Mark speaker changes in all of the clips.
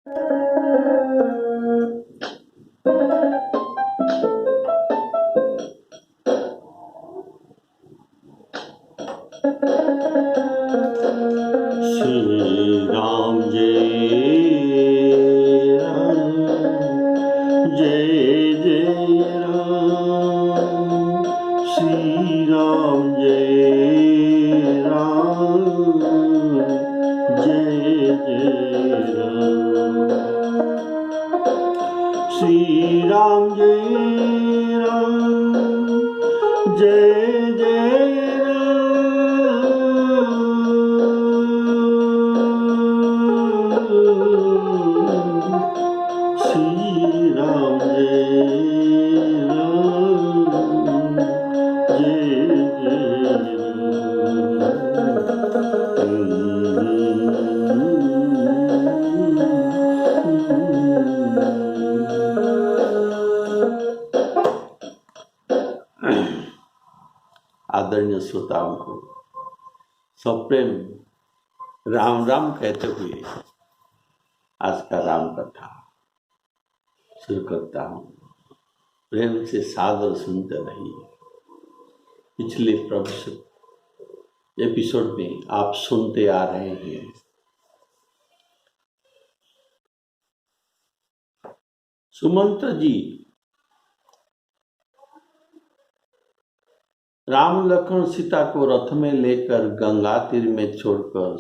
Speaker 1: श्री राम जय राम, जय जय राम। श्री राम जय राम, जय जय राम। श्री राम जय राम, जय जय आदरणीय श्रोताओं को सप्रेम राम राम कहते हुए आज का राम कथा शुरू करता हूँ। प्रेम से सादर सुनते रहिए। पिछले एपिसोड में आप सुनते आ रहे हैं सुमंत जी राम लक्ष्मण सीता को रथ में लेकर गंगा तीर में छोड़कर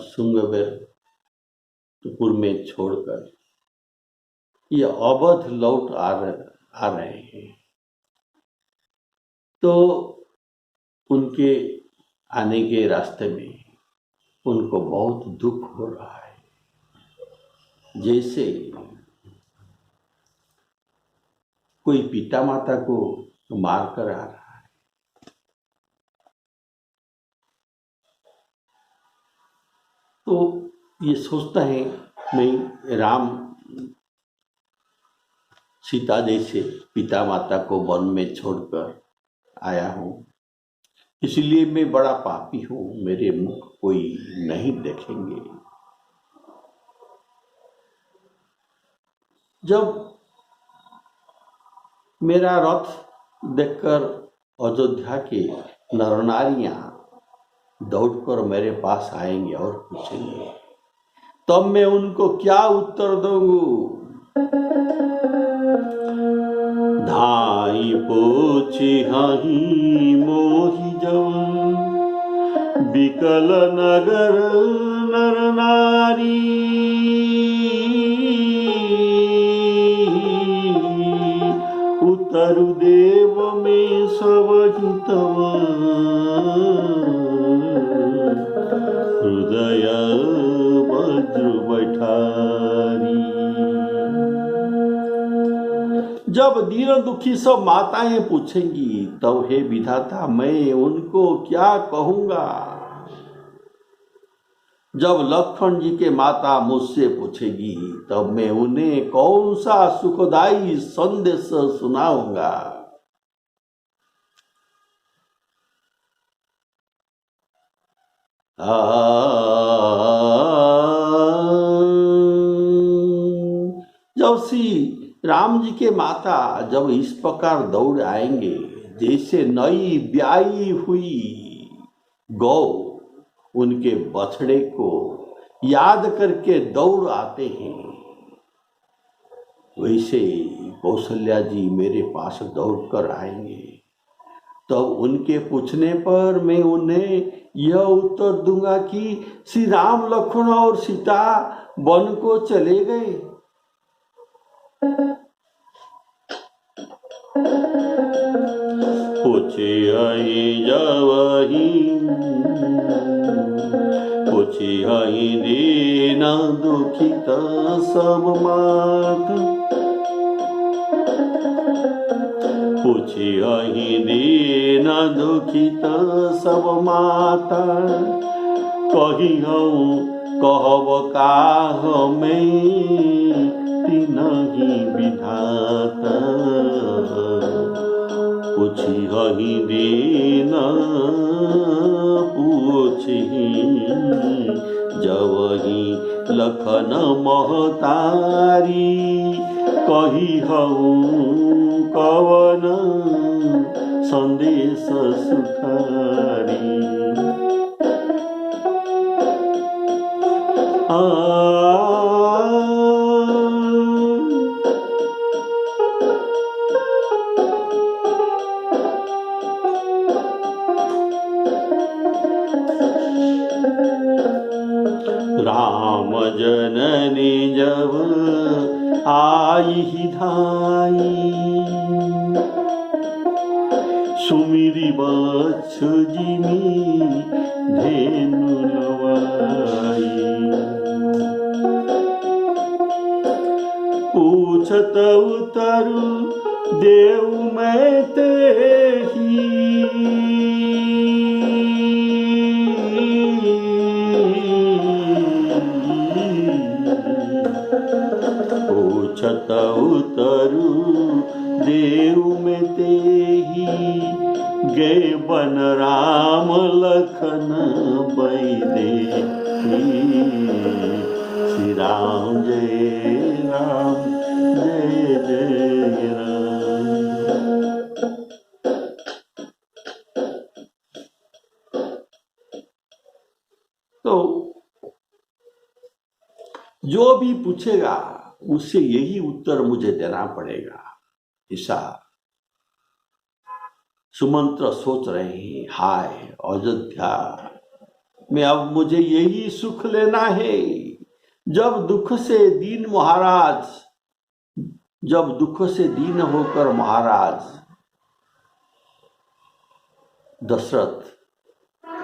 Speaker 1: सुंगवेरपुर में छोड़कर ये अवध लौट आ रहे हैं। तो उनके आने के रास्ते में उनको बहुत दुख हो रहा है, जैसे कोई पिता माता को मार कर आ रहा है। तो ये सोचता है मैं राम सीता जैसे पिता माता को वन में छोड़कर आया हूँ, इसलिए मैं बड़ा पापी हूँ, मेरे मुख कोई नहीं देखेंगे। जब मेरा रथ देखकर अयोध्या के नरनारियां दौड़कर मेरे पास आएंगे और पूछेंगे, तब मैं उनको क्या उत्तर दूंगा? धाई पोछी हाही मोही जवन, बिकल नगर नर नारी। उत्तरु देव में सब हितव, हृदय वज्र बैठारी। जब दीन दुखी सब माताएं पूछेंगी, तब हे विधाता मैं उनको क्या कहूंगा? जब लक्ष्मण जी के माता मुझसे पूछेगी, तब मैं उन्हें कौन सा सुखदायी संदेश सुनाऊंगा? जब श्री राम जी के माता जब इस प्रकार दौड़ आएंगे, जैसे नई ब्याई हुई गौ उनके बछड़े को याद करके दौड़ आते हैं, वैसे कौशल्या जी मेरे पास दौड़कर आएंगे। तब उनके पूछने पर मैं उन्हें यह उत्तर दूंगा कि श्री राम लक्ष्मण और सीता वन को चले गए। पूछे आई जावही, पूछे आई दीना दुखित सब मात। पूछे आई दीना दुखित सब माता, कही हूँ कहब काह में तिनहि विधाता। पूछी दीन पूछी जवही लखन महतारी कही हूँ कवन संदेश सुखारी। राम जननी जब आई धाई सुमिरी बच्छ जिमी धेनु लवाई। पूछत उतरु देव मैं तेही पूछत उतरु देव में तेही गे बन राम लखन बैदे। श्री राम जय राम जय जय राम। तो जो भी पूछेगा उससे यही उत्तर मुझे देना पड़ेगा। ऐसा सुमंत्र सोच रहे हैं, हाय अयोध्या में अब मुझे यही सुख लेना है। जब दुख से दीन महाराज, जब दुख से दीन होकर महाराज दशरथ,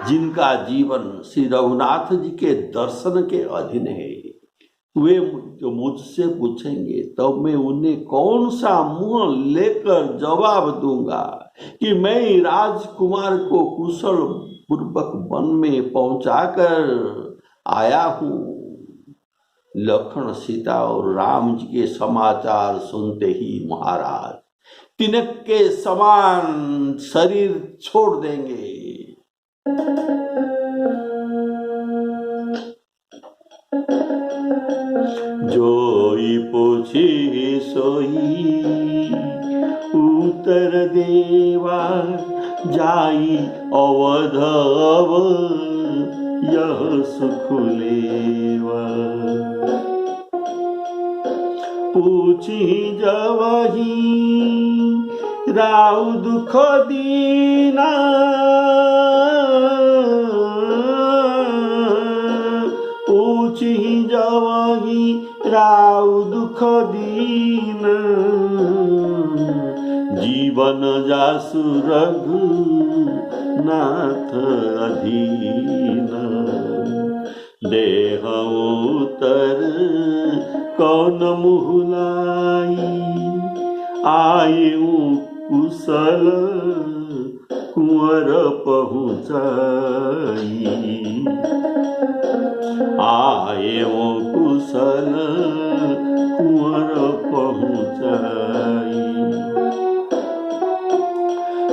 Speaker 1: जिनका जीवन श्री रघुनाथ जी के दर्शन के अधीन है, वे जो मुझसे पूछेंगे तो मैं उन्हें कौन सा मुंह लेकर जवाब दूंगा कि मैं राजकुमार को कुशल पूर्वक वन में पहुंचाकर आया हूं। लक्ष्मण, सीता और राम जी के समाचार सुनते ही महाराज तिनक के समान शरीर छोड़ देंगे। जोई पूछी सोई उत्तर देवा जाई अवधव यह सुख लेवा। पूछी जवही राउ दुख दीना पूछी जवही राउ दुख दीन जीवन जासु रघु नाथ अधीन। देह उतर कौन मुहलाई आयु कुशल कुंवर पहुँचाई। आए वो कुशल कुंवर पहुँचाई।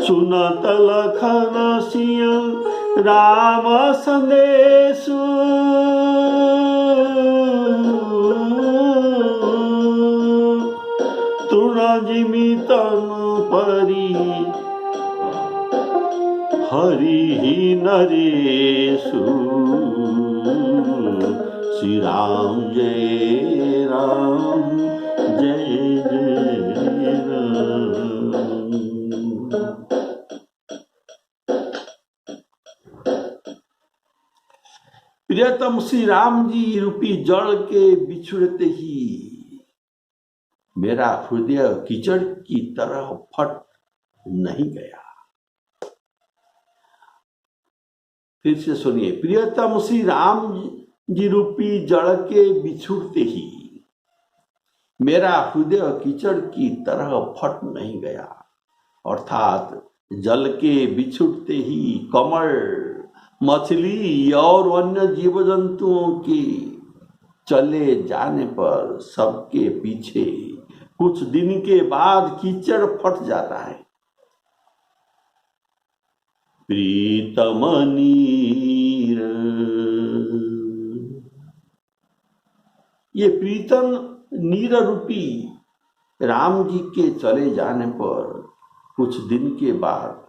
Speaker 1: सुनत लखन सिंह राम संदेशु तृण जिमि तनु परी हरि नरेशु। श्री राम जय राम जय जय राम। प्रियतम श्री राम जी रूपी जल के बिछुड़ते ही मेरा हृदय कीचड़ की तरह फट नहीं गया। फिर से सुनिए, प्रियतम श्री राम जी रूपी जड़ के बिछुड़ते ही मेरा हृदय कीचड़ की तरह फट नहीं गया। अर्थात जल के बिछुड़ते ही कमल, मछली और अन्य जीव जंतुओं के चले जाने पर सबके पीछे कुछ दिन के बाद कीचड़ फट जाता है। प्रीतम नीर। ये प्रीतम नीर रूपी राम जी के चले जाने पर कुछ दिन के बाद,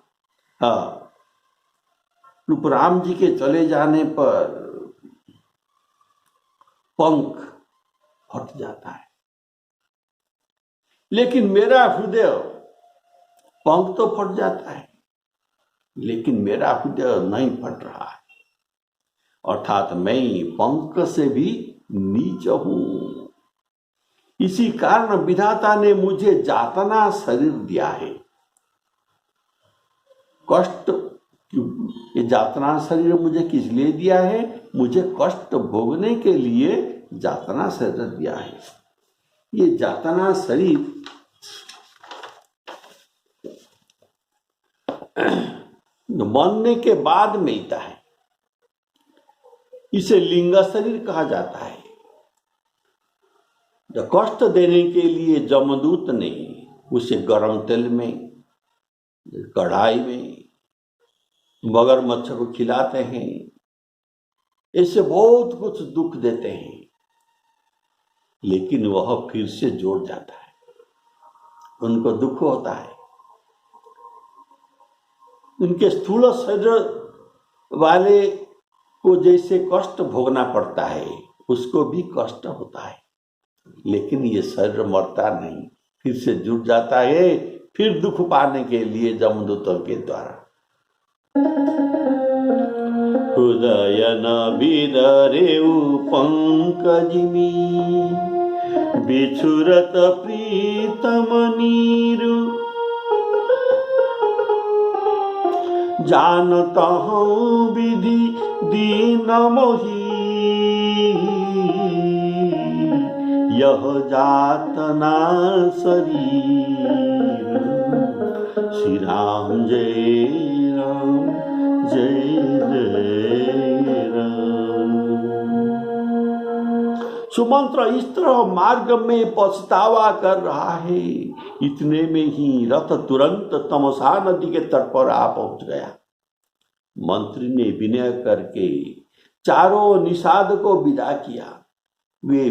Speaker 1: राम जी के चले जाने पर पंख फट जाता है, लेकिन मेरा हृदय, पंख तो फट जाता है लेकिन मेरा हृदय नहीं फट रहा है, अर्थात मैं पंख से भी नीच हूं। इसी कारण विधाता ने मुझे जातना शरीर दिया है। कष्ट, ये जातना शरीर मुझे किस लिए दिया है? मुझे कष्ट भोगने के लिए जातना शरीर दिया है। ये जातना शरीर मरने के बाद मिलता है, इसे लिंग शरीर कहा जाता है। जो कष्ट देने के लिए जमदूत ने उसे गर्म तेल में, कढ़ाई में मगरमच्छ को खिलाते हैं, ऐसे बहुत कुछ दुख देते हैं, लेकिन वह फिर से जोड़ जाता है, उनको दुख होता है। उनके स्थूल शरीर वाले को जैसे कष्ट भोगना पड़ता है, उसको भी कष्ट होता है, लेकिन ये शरीर मरता नहीं, फिर से जुड़ जाता है, फिर दुख पाने के लिए जमदूतों के द्वारा। हृदय न बिदरेउ पंकजिमी, बिछुरत प्रीतम नीरु, जानत हूँ विधि दीन मोही, यह जातना शरीर। श्री राम जय राम, जय जय राम। सुमंत्र इस तरह मार्ग में पछतावा कर रहा है, इतने में ही रथ तुरंत तमसा नदी के तट पर आ पहुंच गया। मंत्री ने विनय करके चारों निषाद को विदा किया। वे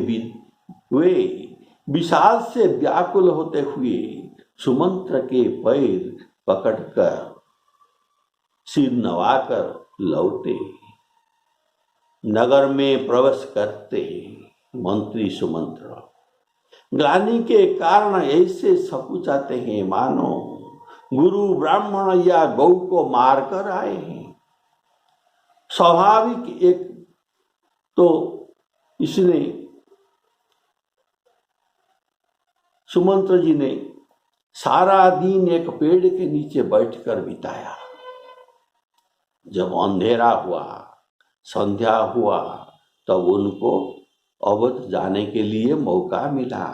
Speaker 1: विषाद से व्याकुल होते हुए सुमंत्र के पैर पकड़कर सिर नवाकर लौटे। नगर में प्रवेश करते मंत्री सुमंत्र ग्लानि के कारण ऐसे सकुचाते हैं मानो गुरु ब्राह्मण या गौ को मारकर आए हैं। स्वाभाविक एक तो इसने, सुमंत्र जी ने सारा दिन एक पेड़ के नीचे बैठकर बिताया। जब अंधेरा हुआ, संध्या हुआ, तब उनको अवध जाने के लिए मौका मिला।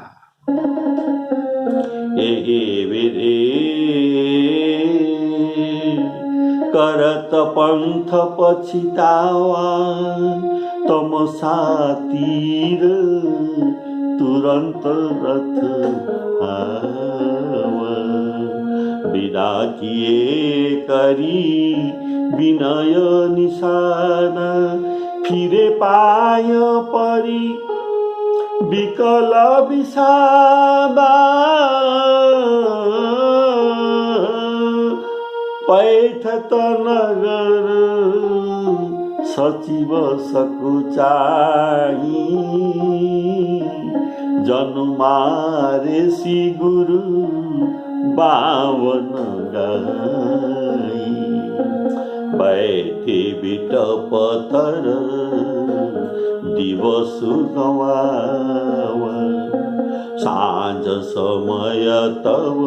Speaker 1: करत पंथ पछितावा, तमसा तीर तुरंत रथ आवा। विदा किए करी विनय निशाना, फिरे पाय परी विकल विषादा। पैठत नगर सचिव सकुचाई, जनुमारे सी गुरु बावन गाई। बैठे बिटपतर दिवस गवावा, सांझ समय तब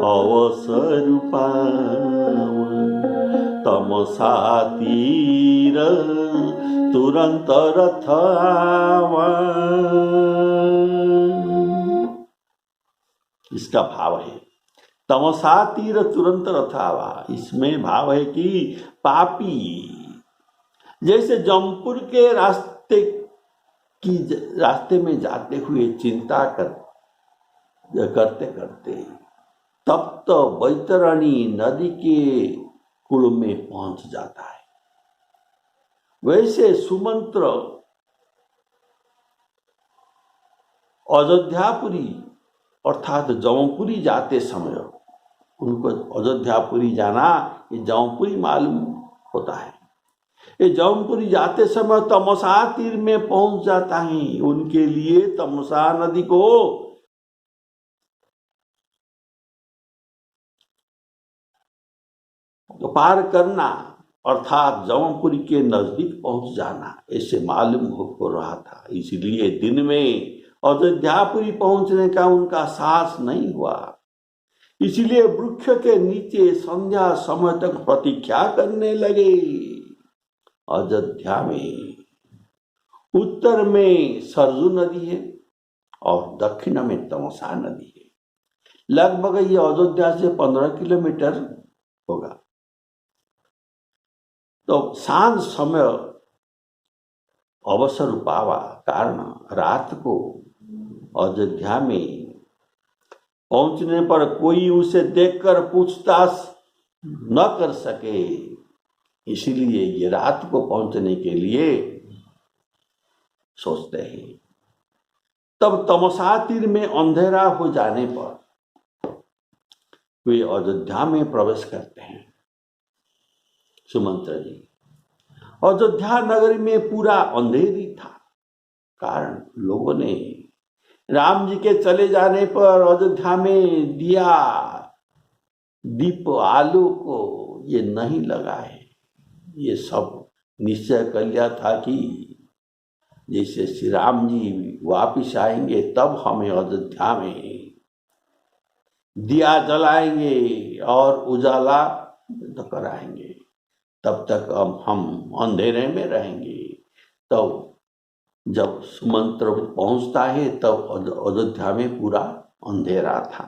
Speaker 1: अवसर पावा। तमसा तीर तुरंत रथ आवा। इसका भाव है तमसा तीर तुरंत रथ आवा। इसमें भाव है कि पापी जैसे जमपुर के रास्ते में जाते हुए चिंता करते करते तप्त बैतरणी नदी के कुल में पहुंच जाता है। वैसे सुमंत्र अयोध्यापुरी अर्थात जौनपुरी जाते समय उनको अयोध्यापुरी जाना ये जौनपुरी मालूम होता है। ये जौनपुरी जाते समय तमसा तीर में पहुंच जाता है। उनके लिए तमसा नदी को पार करना अर्थात जौनपुरी के नजदीक पहुंच जाना ऐसे मालूम हो रहा था। इसलिए दिन में अयोध्यापुरी पहुंचने का उनका साहस नहीं हुआ। इसलिए वृक्ष के नीचे संध्या समय तक प्रतीक्षा करने लगे। अयोध्या में उत्तर में सरजू नदी है और दक्षिण में तमसा नदी है। लगभग ये अयोध्या से 15 किलोमीटर होगा। तो सांझ समय अवसर पावा कारण रात को अयोध्या में पहुंचने पर कोई उसे देखकर पूछताछ न कर सके। इसीलिए ये रात को पहुंचने के लिए सोचते हैं। तब तमसा तीर में अंधेरा हो जाने पर वे अयोध्या में प्रवेश करते हैं। सुमंत्र जी, अयोध्या नगर में पूरा अंधेरी था कारण लोगों ने राम जी के चले जाने पर अयोध्या में दिया दीप आलू को ये नहीं लगाए। ये सब निश्चय कर लिया था कि जैसे श्री राम जी वापिस आएंगे तब हमें अयोध्या में दिया जलाएंगे और उजाला कराएंगे। तब तक हम अंधेरे में रहेंगे। तो जब सुमंत्र पहुंचता है तब अयोध्या में पूरा अंधेरा था।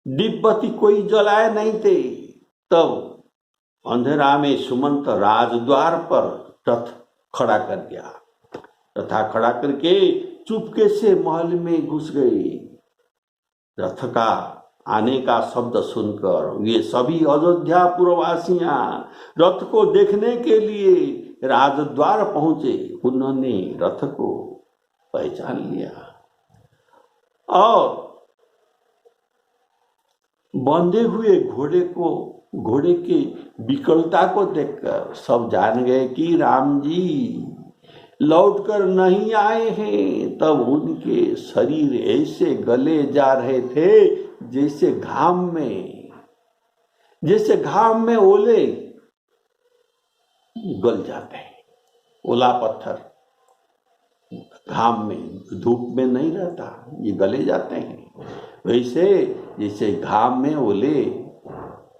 Speaker 1: दीप बत्ती कोई जलाए नहीं थे। तब अंधेरा में सुमंत्र राजद्वार पर रथ खड़ा कर दिया तथा खड़ा करके चुपके से महल में घुस गए। रथ का आने का शब्द सुनकर ये सभी अयोध्या पुरवासियां रथ को देखने के लिए राजद्वार पहुंचे। उन्होंने रथ को पहचान लिया और बंधे हुए घोड़े के विकलता को देखकर सब जान गए कि राम जी लौटकर नहीं आए हैं। तब उनके शरीर ऐसे गले जा रहे थे जैसे घाम में ओले गल जाते हैं। ओला पत्थर घाम में धूप में नहीं रहता, ये गले जाते हैं। वैसे जैसे घाम में ओले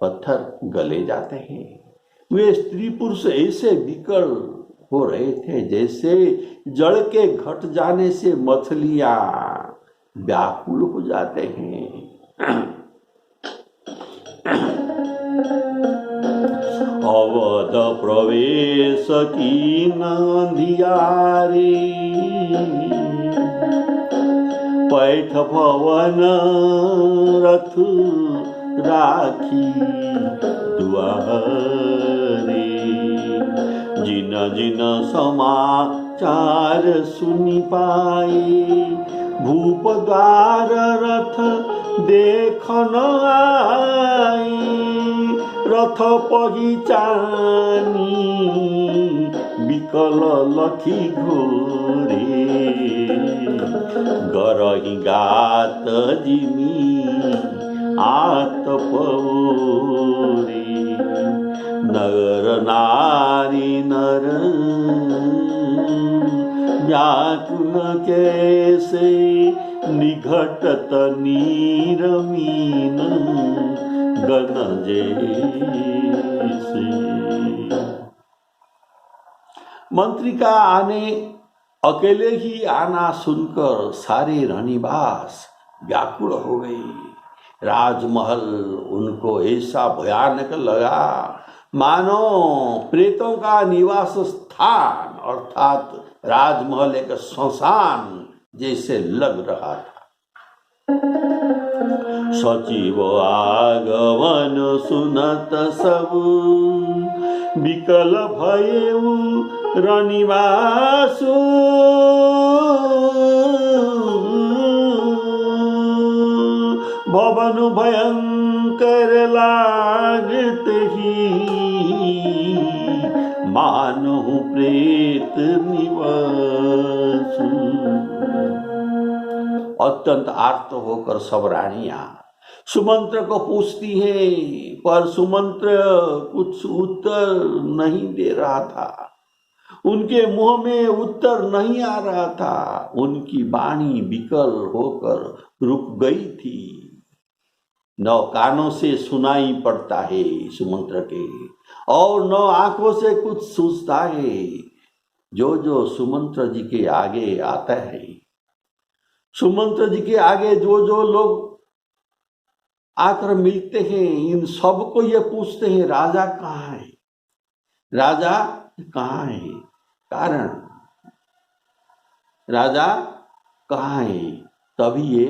Speaker 1: पत्थर गले जाते हैं। वे स्त्री पुरुष ऐसे विकल हो रहे थे जैसे जड़ के घट जाने से मछलियां व्याकुल हो जाते हैं। अवध प्रवेश की नंदियारे पैठ भवन रथ राखी दुआरे जिन जिन समाचार सुनि पाए भूप द्वार रथ देखन आई रथ पहिचानी विकल लखी घोरे गरही गात जिमी आत पौरे नर नारी नर व्याकुल कैसे निघटत नीरमीन गन जैसे। मंत्री का आने अकेले ही आना सुनकर सारे रानीवास व्याकुल हो गई। राजमहल उनको ऐसा भयानक लगा मानो प्रेतों का निवास स्थान अर्थात राजमहल एक श्मशान जैसे लग रहा था। सचिव आगमन सुनत सब विकल भयऊ रनिवासु भवन भयंकर लागत ही मानहु प्रेत निवासु। अत्यंत आर्त होकर सब रानियां सुमंत्र को पूछती हैं, पर सुमंत्र कुछ उत्तर नहीं दे रहा था। उनके मुंह में उत्तर नहीं आ रहा था। उनकी वाणी विकल होकर रुक गई थी। न कानों से सुनाई पड़ता है सुमंत्र के, और न आंखों से कुछ सूझता है। जो जो सुमंत्र जी के आगे आता है, सुमंत्र जी के आगे जो जो लोग आकर मिलते हैं, इन सबको ये पूछते हैं राजा कहाँ है, राजा कहाँ है। कारण राजा कहाँ है। तभी ये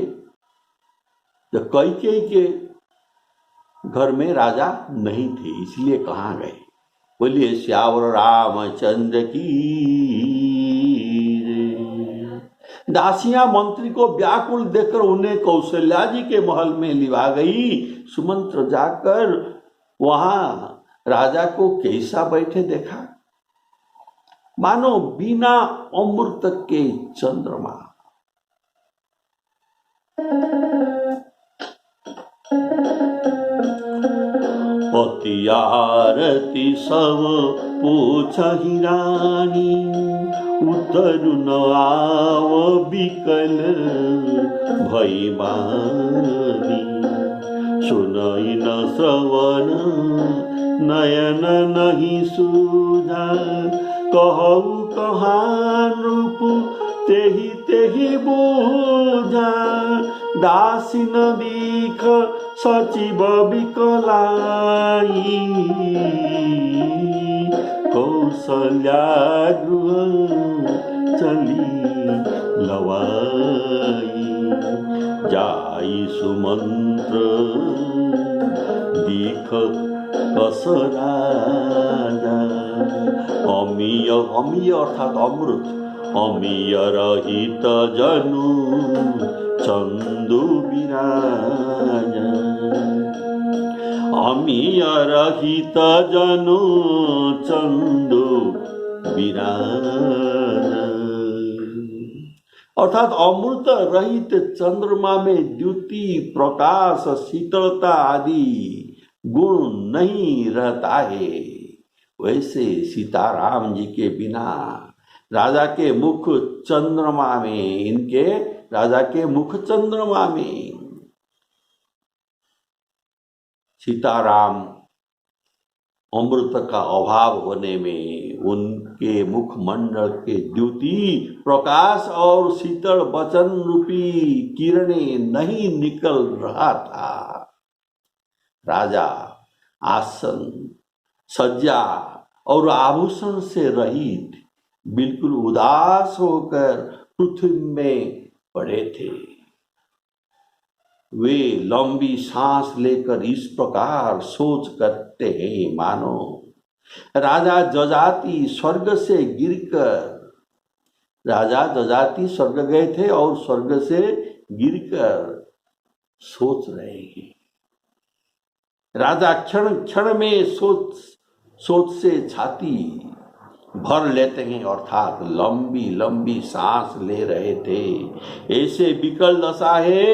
Speaker 1: जब कैकेयी के घर में राजा नहीं थे, इसलिए कहाँ गए। बोलिए श्यावर रामचंद्र की। दासियां मंत्री को व्याकुल देखकर उन्हें कौशल्या जी के महल में लिवा गई। सुमंत्र जाकर वहां राजा को कैसा बैठे देखा, मानो बिना अमृत के चंद्रमा। अति आरती सब पूछहि रानी, उतरु न आव विकल भई बानी। सुनई न श्रवण नयन नहीं सूझा, कहु कहाँ रूप तेहि तेहि बूझा। दासी न दीख सचिव विकलाई, कौशल्या गृह चली लवाई। जाई सुमंत्र दीख कस राजा। अमीय, अमीय अर्थात अमृत, अमीय रहित जनु चंदु विराजा। अमीय रहित जनु चंदु विराजा, अर्थात अमृत रहित चंद्रमा में द्युति, प्रकाश, शीतलता आदि गुण नहीं रहता है। वैसे सीताराम जी के बिना राजा के मुख चंद्रमा में, इनके राजा के मुख चंद्रमा में सीताराम अमृत का अभाव होने में उनके मुखमंडल के द्युति, प्रकाश और शीतल वचन रूपी किरणें नहीं निकल रहा था। राजा आसन, सज्जा और आभूषण से रहित बिल्कुल उदास होकर पृथ्वी में पड़े थे। वे लंबी सांस लेकर इस प्रकार सोच करते हैं, मानो राजा जजाति स्वर्ग से गिरकर, राजा जजाति स्वर्ग गए थे और स्वर्ग से गिरकर सोच रहे हैं। राजा क्षण क्षण में सोच से छाती भर लेते हैं, अर्थात लंबी लंबी सांस ले रहे थे। ऐसे विकल दशा है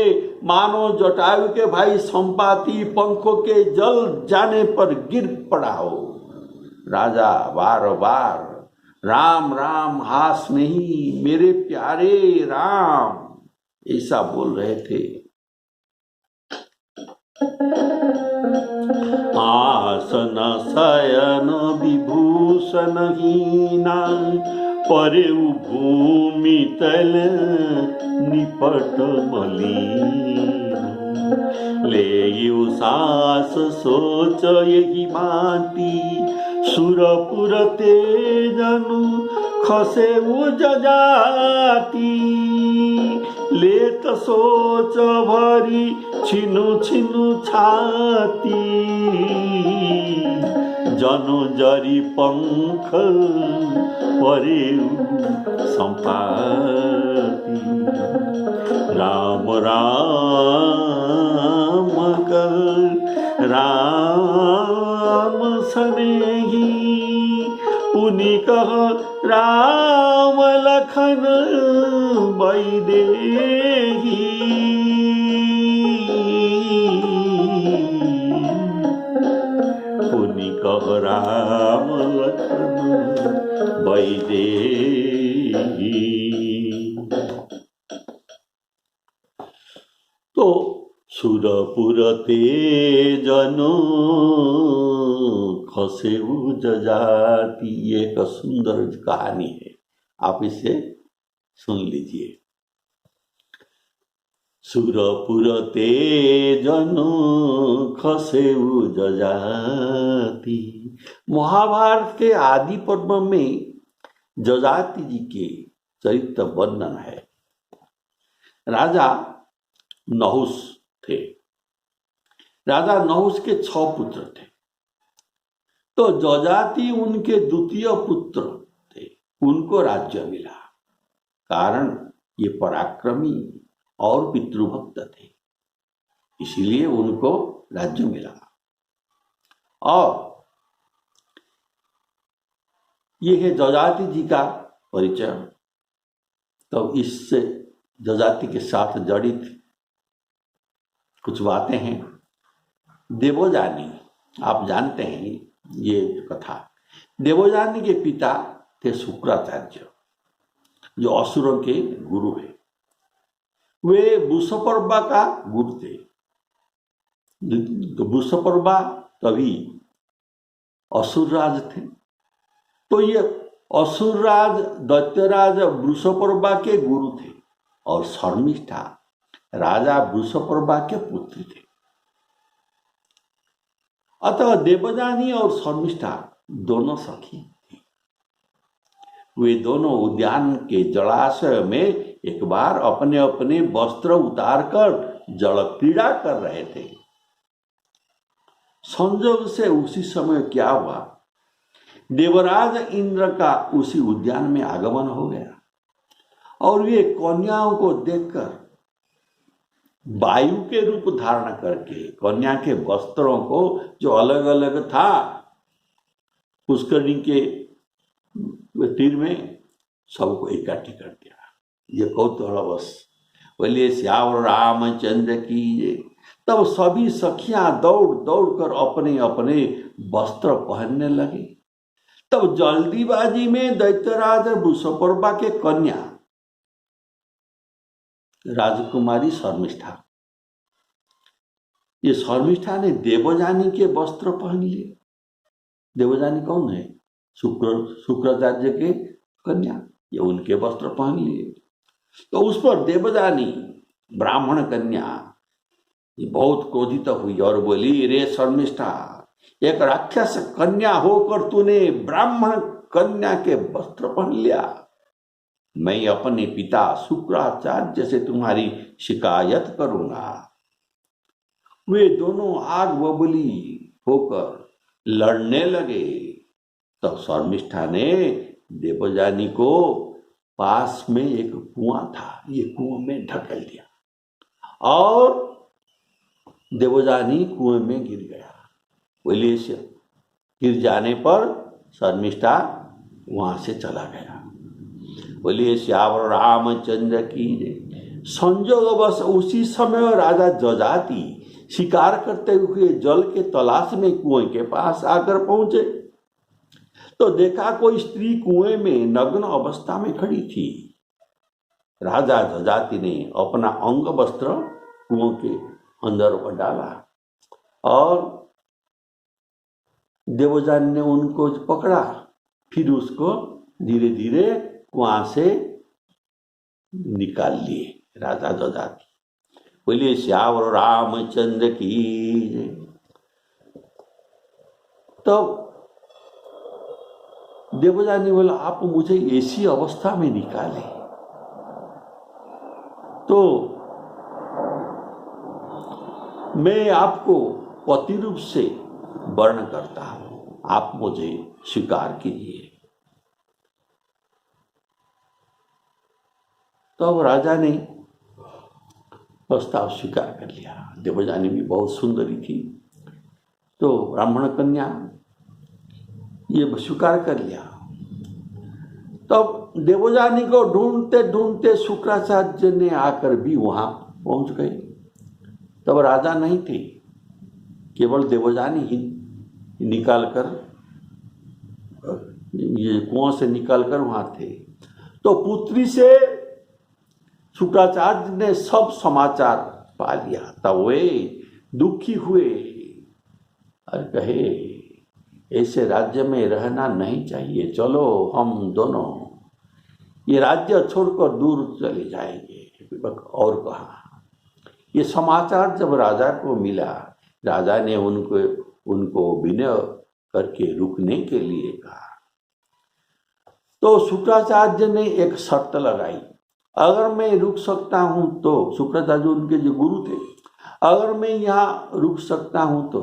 Speaker 1: मानो जटायु के भाई संपाति पंखों के जल जाने पर गिर पड़ा हो। राजा बार बार राम राम, हास नहीं मेरे प्यारे राम, ऐसा बोल रहे थे। आसन शयन विभूषण हीना, परेउ भूमि तल निपट मलिन। लेयु सास सोच यही माती, सुरपुर तेजनु खसे जजाति। ले त सोच भरी छिनु छिनु छाती, जनु जरी पंख परेउ संपाती। राम राम कर राम सनेही, पुनि कह राम लखन वैदेही। पुनि कह राम लखन वैदेही। तो सुरपुर ते जनो खसेउ जजाति, ये एक सुंदर कहानी है, आप इसे सुन लीजिए। सुरपुर ते जनो खसेउ जजाति। महाभारत के आदि पर्व में जजाति जी के चरित्र वर्णन है। राजा नहुस थे। राजा नहुस के 6 पुत्र थे, तो जजाति उनके द्वितीय पुत्र थे। उनको राज्य मिला, कारण ये पराक्रमी और पितृभक्त थे, इसीलिए उनको राज्य मिला। और ये है जजाति जी का परिचय। तो इससे जजाति के साथ जड़ित कुछ बातें हैं। देवोजानी, आप जानते हैं ये कथा। देवोजानी के पिता थे शुक्राचार्य, जो असुरों के गुरु हैं। वे वृषपर्वा का गुरु थे। तो वृषपर्वा तभी असुरराज थे। तो ये असुरराज दैत्यराज वृषपर्वा के गुरु थे, और शर्मिष्ठा राजा वृषपर्वा के पुत्र थे। अतः देवजानी और शर्मिष्ठा दोनों सखी थी। वे दोनों उद्यान के जलाशय में एक बार अपने अपने वस्त्र उतारकर जल क्रीड़ा कर रहे थे। संयोग से उसी समय क्या हुआ, देवराज इंद्र का उसी उद्यान में आगमन हो गया, और वे कन्याओं को देखकर वायु के रूप धारण करके कन्या के वस्त्रों को, जो अलग अलग था, पुष्करणी के तीर में सबको इकट्ठी कर दिया। ये कौतूहलवश बोलिए श्याम रामचंद्र की जय। तब सभी सखियां दौड़ दौड़ कर अपने अपने वस्त्र पहनने लगे। तब जल्दीबाजी में दैत्यराज वृषपर्वा के कन्या राजकुमारी शर्मिष्ठा, ये शर्मिष्ठा ने देवजानी के वस्त्र पहन लिए। देवजानी कौन है? शुक्राचार्य के कन्या, ये उनके वस्त्र पहन लिए। तो उस पर देवजानी ब्राह्मण कन्या ये बहुत क्रोधित हुई और बोली, रे शर्मिष्ठा, एक राक्षस कन्या होकर तूने ब्राह्मण कन्या के वस्त्र पहन लिया। मैं अपने पिता शुक्राचार्य से तुम्हारी शिकायत करूंगा। वे दोनों आग बबूली होकर लड़ने लगे। तब तो शर्मिष्ठा ने देवजानी को पास में एक कुआं था, ये कुआं में ढकेल दिया, और देवजानी कुएं में गिर गया। बोले गिर जाने पर शर्मिष्ठा वहां से चला गया। बोलिए श्यावर रामचंद्र की जय। संयोगवश उसी समय राजा जजाति शिकार करते हुए जल के तलाश में कुएं के पास आकर पहुंचे, तो देखा कोई स्त्री कुएं में नग्न अवस्था में खड़ी थी। राजा जजाति ने अपना अंग वस्त्र कुएं के अंदर डाला, और देवजानी ने उनको पकड़ा, फिर उसको धीरे धीरे कुआं से निकाल लिए राजा जजाति। बोलिए श्यावर रामचंद्र की। तो देवजानी बोला, आप मुझे ऐसी अवस्था में निकाले। तो मैं आपको पति रूप से वर्ण करता हूं, आप मुझे स्वीकार कीजिए। तो अब राजा ने प्रस्ताव स्वीकार कर लिया। देवजानी भी बहुत सुंदरी थी, तो ब्राह्मण कन्या ये स्वीकार कर लिया। तब देवजानी को ढूंढते ढूंढते शुक्राचार्य ने आकर भी वहां पहुंच गए। तब राजा नहीं थे, केवल देवजानी ही निकालकर, ये कुआं से निकालकर वहां थे। तो पुत्री से शुक्राचार्य ने सब समाचार पा लिया। तब वे दुखी हुए और कहे, ऐसे राज्य में रहना नहीं चाहिए, चलो हम दोनों ये राज्य छोड़कर दूर चले जाएंगे। और कहा, ये समाचार जब राजा को मिला, राजा ने उनको विनय करके रुकने के लिए कहा। तो शुक्राचार्य ने एक शर्त लगाई, अगर मैं रुक सकता हूं तो, शुक्राचार्य उनके जो गुरु थे, अगर मैं यहाँ रुक सकता हूं तो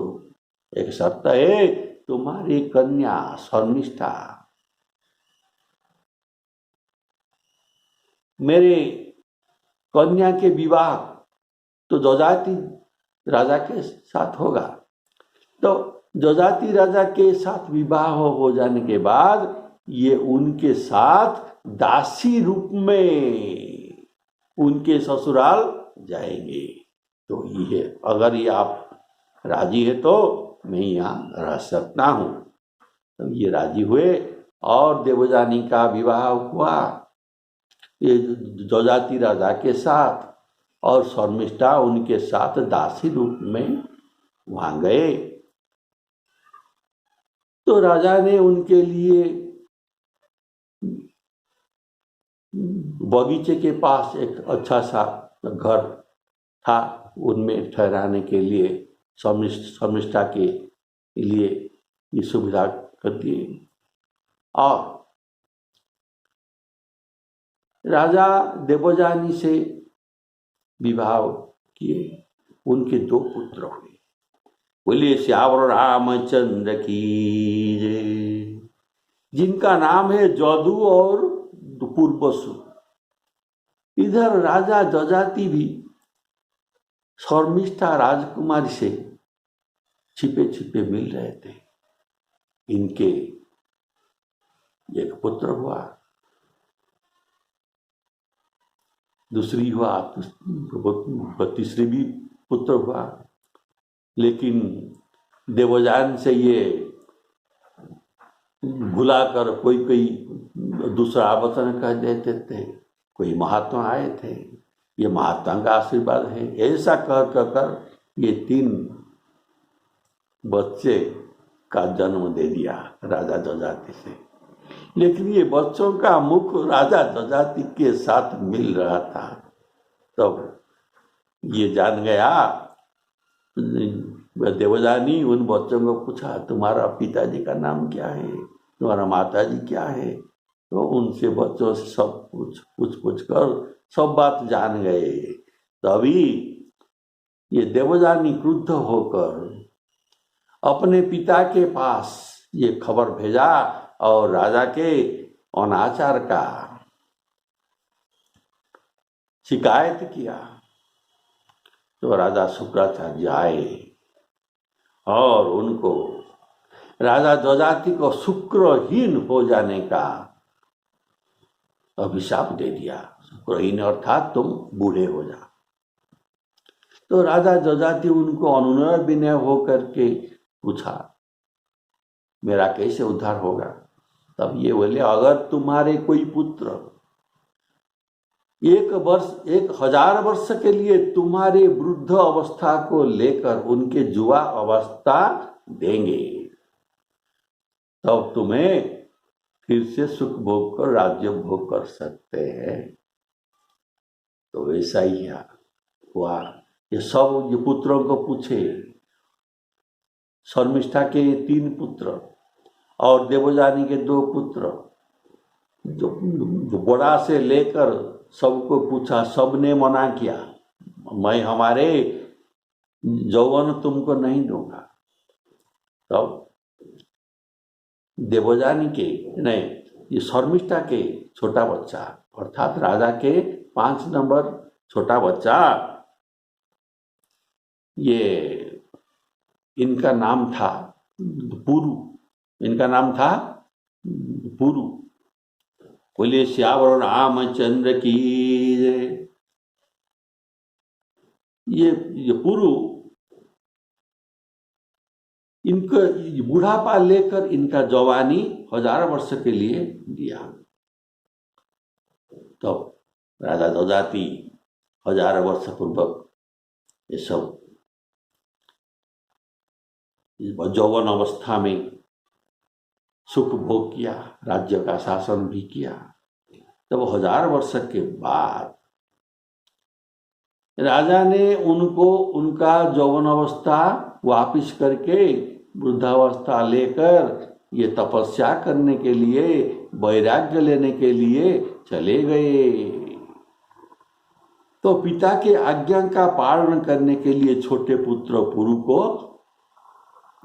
Speaker 1: एक शर्त है, तुम्हारी कन्या शर्मिष्ठा मेरे कन्या के विवाह तो जजाति राजा के साथ होगा। तो जजाति राजा के साथ विवाह हो जाने के बाद ये उनके साथ दासी रूप में उनके ससुराल जाएंगे। तो ये अगर ये आप राजी है तो मैं यहाँ रह सकता हूँ। तो ये राजी हुए और देवजानी का विवाह हुआ ये जजाति राजा के साथ, और शर्मिष्ठा उनके साथ दासी रूप में वहां गए। तो राजा ने उनके लिए बगीचे के पास एक अच्छा सा घर था, उनमें ठहराने के लिए शर्मिष्ठा के लिए ये सुविधा कर दिए। और राजा देवजानी से विवाह किए, उनके 2 पुत्र हुए। बोलिए श्यावर रामचंद्र की जय, जिनका नाम है जदु और पूर्वसु। इधर राजा जजाति भी शर्मिष्ठा राजकुमारी से छिपे छिपे मिल रहे थे। इनके एक पुत्र हुआ, दूसरी हुआ, तीसरी भी पुत्र हुआ। लेकिन देवजान से ये भुलाकर कोई दूसरा वचन कह देते थे, कोई महात्मा आए थे, ये महात्मा का आशीर्वाद है, ऐसा कर ये 3 बच्चे का जन्म दे दिया राजा जजाति से। लेकिन ये बच्चों का मुख राजा जजाति के साथ मिल रहा था। तब ये जान गया, देवजानी उन बच्चों को पूछा, तुम्हारा पिताजी का नाम क्या है, तुम्हारा माताजी क्या है। तो उनसे बच्चों से सब पूछ कर सब बात जान गए। तभी ये देवजानी क्रुद्ध होकर अपने पिता के पास ये खबर भेजा और राजा के अनाचार का शिकायत किया। तो राजा शुक्राचार्य आए और उनको राजा जजाति को शुक्रहीन हो जाने का अभिशाप दे दिया। शुक्रहीन अर्थात तुम बूढ़े हो जा। तो राजा जजाति उनको अनुनय विनय हो करके पूछा, मेरा कैसे उद्धार होगा। तब ये बोले, अगर तुम्हारे कोई पुत्र 1000 वर्ष के लिए तुम्हारे वृद्ध अवस्था को लेकर उनके युवा अवस्था देंगे, तब तुम्हें फिर से सुख भोग कर राज्य भोग कर सकते हैं। तो वैसा ही हुआ। ये सब ये पुत्रों को पूछे, शर्मिष्ठा के 3 पुत्र और देवजानी के 2 पुत्र, जो बड़ा से लेकर सबको पूछा, सबने मना किया। मैं हमारे यौवन तुमको नहीं दूंगा। तब देवजानी के नहीं, ये शर्मिष्ठा के छोटा बच्चा अर्थात राजा के 5 नंबर छोटा बच्चा, ये इनका नाम था पुरु। इनका नाम था पुरु। बोलिए श्यावर रामचंद्र की जय। ये पुरु इनको बुढ़ापा लेकर इनका जवानी 1000 वर्ष के लिए दिया। तो राजा जजाति 1000 वर्ष पूर्वक ये सब यौवन अवस्था में सुख भोग किया, राज्य का शासन भी किया। तब 1000 वर्ष के बाद राजा ने उनको उनका यौवन अवस्था वापिस करके वृद्धावस्था लेकर ये तपस्या करने के लिए, वैराग्य लेने के लिए चले गए। तो पिता के आज्ञा का पालन करने के लिए छोटे पुत्र पुरु को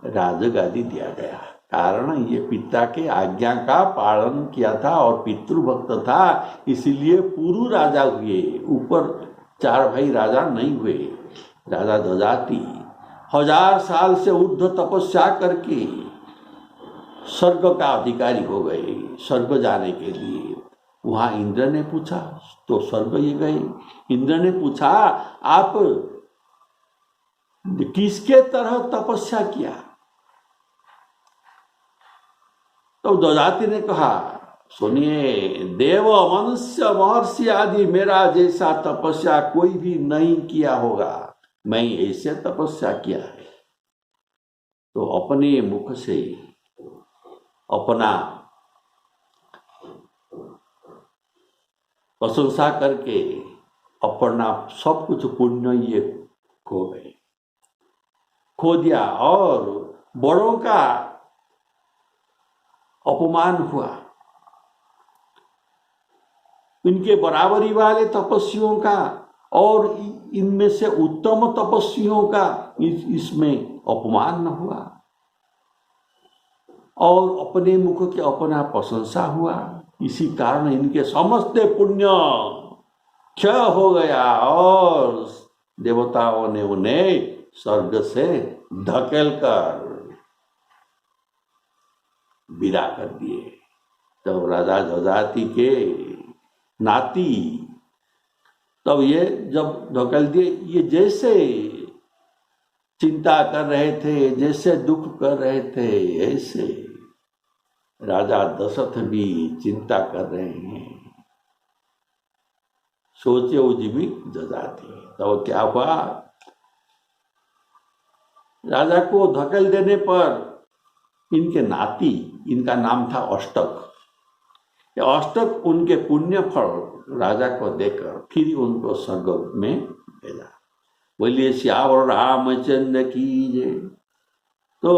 Speaker 1: राजगादी दिया गया। कारण ये पिता के आज्ञा का पालन किया था और पितृभक्त था, इसीलिए पुरु राजा हुए। ऊपर 4 भाई राजा नहीं हुए। राजा जजाति 1000 साल से ऊर्ध्व तपस्या करके स्वर्ग का अधिकारी हो गए। स्वर्ग जाने के लिए वहां इंद्र ने पूछा तो स्वर्ग ये गए। इंद्र ने पूछा आप किसके तरह तपस्या किया? तो जजाति ने कहा सुनिए, देव मनुष्य महर्षि आदि मेरा जैसा तपस्या कोई भी नहीं किया होगा, मैं ऐसे तपस्या किया है। तो अपने मुख से अपना प्रशंसा करके अपना सब कुछ पुण्य ये खो दिया और बड़ों का अपमान हुआ। इनके बराबरी वाले तपस्वियों का और इनमें से उत्तम तपस्वियों का इसमें अपमान न हुआ और अपने मुख के अपना प्रशंसा हुआ। इसी कारण इनके समस्त पुण्य क्षय हो गया और देवताओं ने उन्हें स्वर्ग से धकेल कर विदा कर दिए। तब राजा जजाति के नाती तब ये जब धकेल दिए, ये जैसे चिंता कर रहे थे, जैसे दुख कर रहे थे, ऐसे राजा दशरथ भी चिंता कर रहे हैं। सोचे उजिमी जजाति। तो क्या हुआ, राजा को धकेल देने पर इनके नाती, इनका नाम था अष्टक, अष्टक उनके पुण्य फल राजा को देकर फिर उनको स्वर्ग में भेजा। बोलिए श्यावर रामचंद्र की जय। तो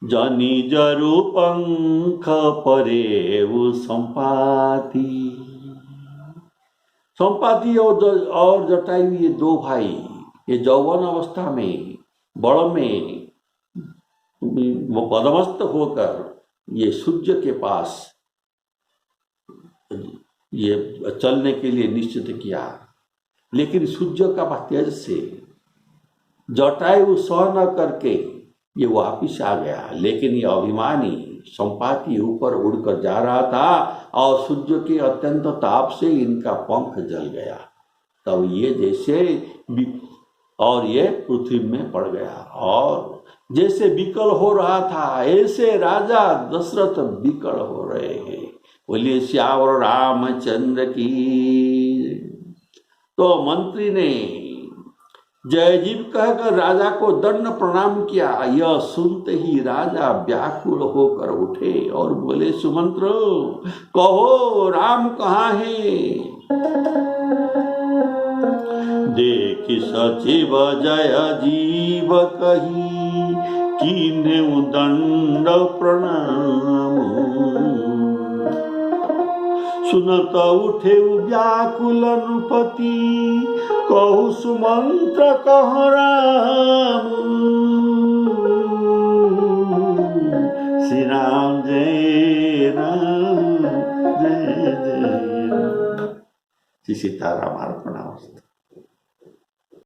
Speaker 1: जनी जरु पंख परेऊ संपाति, संपाति और जटायु ये 2 भाई ये यौवन अवस्था में बड़ में वो पदमस्त होकर ये सूर्य के पास ये चलने के लिए निश्चित किया, लेकिन सूर्य का तेज से जटायु सह न करके ये वापिस आ गया। लेकिन ये अभिमानी संपाति ऊपर उड़कर जा रहा था और सूर्य के अत्यंत ताप से इनका पंख जल गया। तब ये जैसे और ये पृथ्वी में पड़ गया और जैसे विकल हो रहा था ऐसे राजा दशरथ विकल हो रहे हैं। बोलिए श्यावर रामचंद्र की। तो मंत्री ने जय जीव कहकर राजा को दंड प्रणाम किया। यह सुनते ही राजा व्याकुल होकर उठे और बोले सुमंत्र कहो राम कहाँ है? देखि सचिव जय जीव कही कीन्हु दंड प्रणाम। सुनत उठे व्याकुल नृपति, कहु सुमंत्र कह राम। श्री राम जय राम, जय जय राम। श्री सीताराम अर्पण।